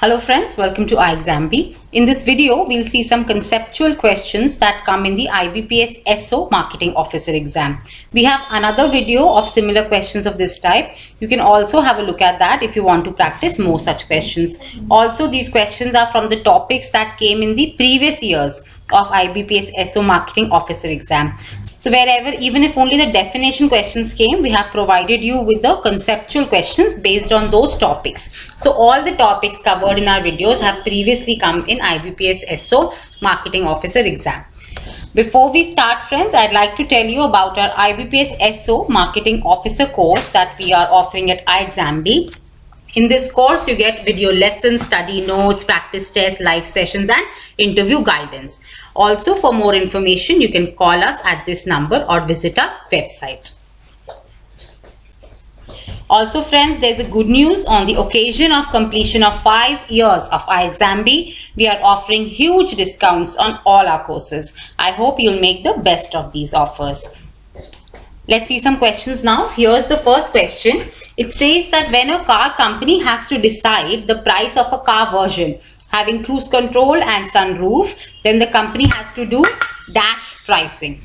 Hello friends, welcome to iExamB. In this video, we'll see some conceptual questions that come in the IBPS SO Marketing Officer exam. We have another video of similar questions of this type. You can also have a look at that if you want to practice more such questions. Also, these questions are from the topics that came in the previous years of IBPS SO Marketing Officer exam. So wherever, even if only the definition questions came, we have provided you with the conceptual questions based on those topics. So all the topics covered in our videos have previously come in IBPS SO Marketing Officer exam. Before we start friends, I'd like to tell you about our IBPS SO Marketing Officer course that we are offering at iExamB. In this course, you get video lessons, study notes, practice tests, live sessions and interview guidance. Also, for more information, you can call us at this number or visit our website. Also friends, there's a good news. On the occasion of completion of 5 years of iExamB, we are offering huge discounts on all our courses. I hope you'll make the best of these offers. Let's see some questions now. Here's the first question. It says that when a car company has to decide the price of a car version having cruise control and sunroof, then the company has to do dash pricing.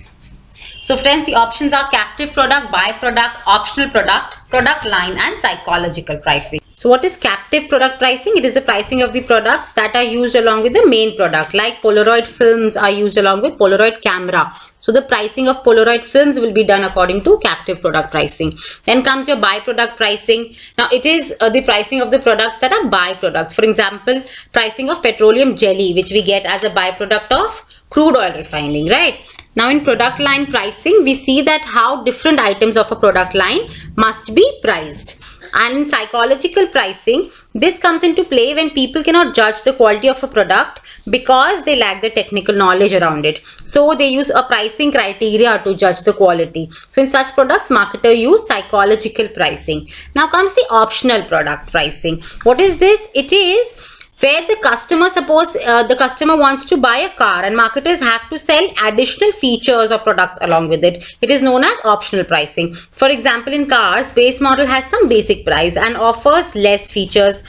So friends, the options are captive product, byproduct, optional product, product line and psychological pricing. So what is captive product pricing? It is the pricing of the products that are used along with the main product, like Polaroid films are used along with Polaroid camera. So the pricing of Polaroid films will be done according to captive product pricing. Then comes your byproduct pricing. Now it is the pricing of the products that are byproducts. For example, pricing of petroleum jelly, which we get as a byproduct of crude oil refining, right? Now in product line pricing, we see that how different items of a product line must be priced. And in psychological pricing, this comes into play when people cannot judge the quality of a product because they lack the technical knowledge around it. So they use a pricing criteria to judge the quality. So in such products, marketers use psychological pricing. Now comes the optional product pricing. What is this? It is where the customer, suppose the customer wants to buy a car and marketers have to sell additional features or products along with it. It is known as optional pricing. For example, in cars, base model has some basic price and offers less features.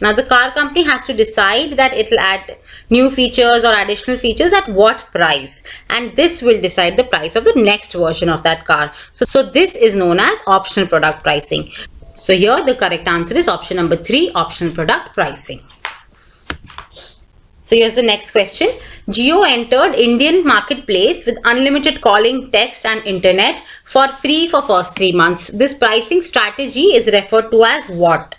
Now the car company has to decide that it will add new features or additional features at what price, and this will decide the price of the next version of that car. So this is known as optional product pricing. So here the correct answer is option number 3, optional product pricing. So here's the next question. Jio entered Indian marketplace with unlimited calling, text and internet for free for first 3 months. This pricing strategy is referred to as what?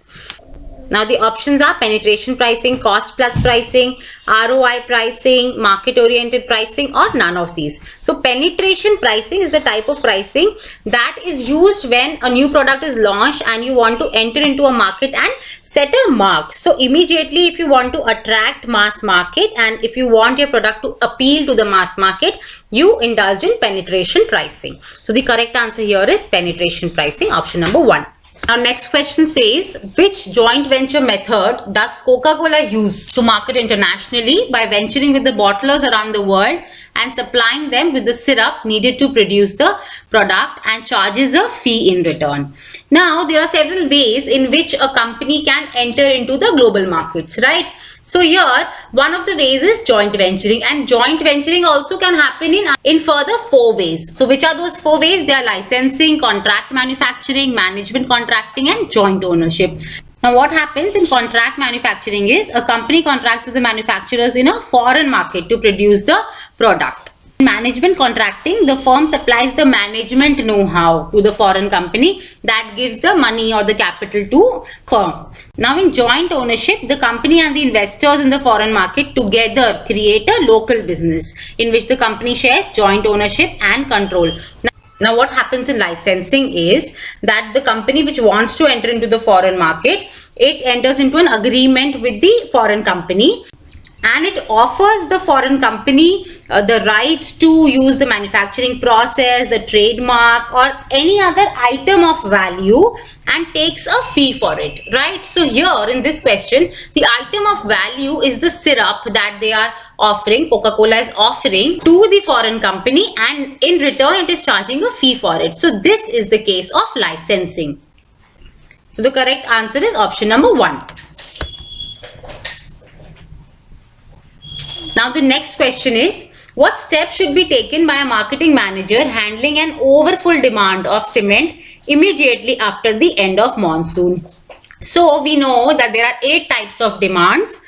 Now the options are penetration pricing, cost plus pricing, ROI pricing, market oriented pricing or none of these. So penetration pricing is the type of pricing that is used when a new product is launched and you want to enter into a market and set a mark. So immediately if you want to attract mass market and if you want your product to appeal to the mass market, you indulge in penetration pricing. So the correct answer here is penetration pricing, option number 1. Our next question says, which joint venture method does Coca-Cola use to market internationally by venturing with the bottlers around the world and supplying them with the syrup needed to produce the product and charges a fee in return? Now, there are several ways in which a company can enter into the global markets, right? So here, one of the ways is joint venturing, and joint venturing also can happen in further 4 ways. So which are those 4 ways? They are licensing, contract manufacturing, management contracting and joint ownership. Now what happens in contract manufacturing is a company contracts with the manufacturers in a foreign market to produce the product. In management contracting, the firm supplies the management know-how to the foreign company that gives the money or the capital to firm. Now in joint ownership, the company and the investors in the foreign market together create a local business in which the company shares joint ownership and control. Now what happens in licensing is that the company which wants to enter into the foreign market, it enters into an agreement with the foreign company and it offers the foreign company the rights to use the manufacturing process, the trademark or any other item of value and takes a fee for it, right? So here in this question, the item of value is the syrup that they are offering, Coca-Cola is offering to the foreign company, and in return it is charging a fee for it. So this is the case of licensing. So the correct answer is option number 1. Now the next question is, what steps should be taken by a marketing manager handling an overfull demand of cement immediately after the end of monsoon? So we know that there are 8 types of demands,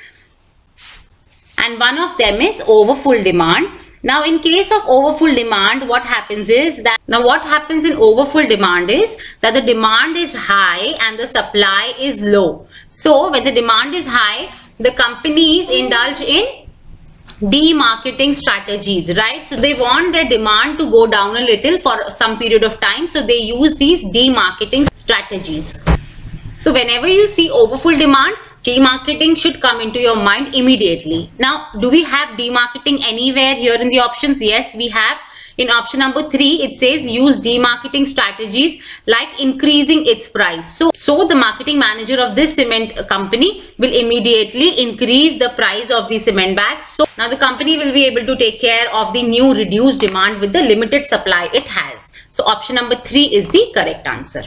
and one of them is overfull demand. Now in case of overfull demand, what happens is that, now what happens in overfull demand is that the demand is high and the supply is low. So when the demand is high, the companies indulge in demarketing strategies, right? So they want their demand to go down a little for some period of time, so they use these demarketing strategies. So whenever you see overfull demand, demarketing should come into your mind immediately. Now, do we have demarketing anywhere here in the options? Yes, we have. In option number 3, it says use demarketing strategies like increasing its price. So the marketing manager of this cement company will immediately increase the price of the cement bags. So now the company will be able to take care of the new reduced demand with the limited supply it has. So option number 3 is the correct answer.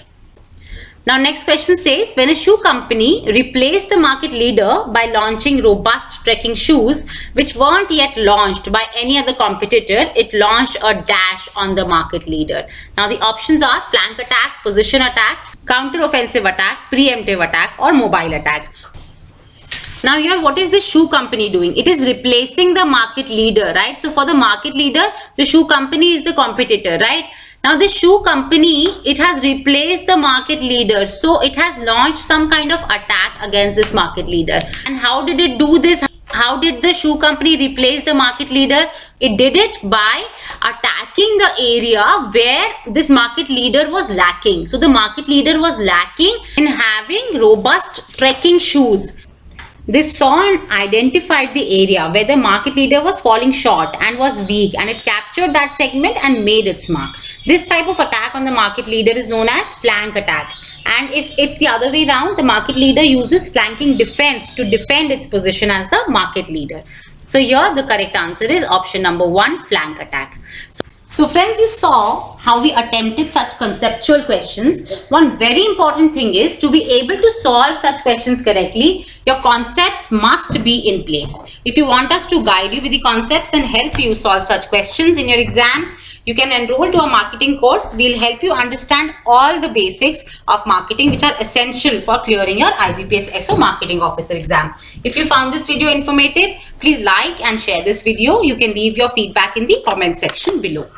Now next question says, when a shoe company replaced the market leader by launching robust trekking shoes which weren't yet launched by any other competitor, it launched a dash on the market leader. Now the options are flank attack, position attack, counter-offensive attack, preemptive attack, or mobile attack. Now here, what is the shoe company doing? It is replacing the market leader, right? So for the market leader, the shoe company is the competitor, right? Now the shoe company, it has replaced the market leader. So it has launched some kind of attack against this market leader. And how did it do this? How did the shoe company replace the market leader? It did it by attacking the area where this market leader was lacking. So the market leader was lacking in having robust trekking shoes. They saw and identified the area where the market leader was falling short and was weak, and it captured that segment and made its mark. This type of attack on the market leader is known as flank attack. And if it's the other way around, the market leader uses flanking defense to defend its position as the market leader. So here the correct answer is option number 1, flank attack. So friends, you saw how we attempted such conceptual questions. One very important thing is, to be able to solve such questions correctly, your concepts must be in place. If you want us to guide you with the concepts and help you solve such questions in your exam, you can enroll to a marketing course. We'll help you understand all the basics of marketing which are essential for clearing your IBPS SO Marketing Officer exam. If you found this video informative, please like and share this video. You can leave your feedback in the comment section below.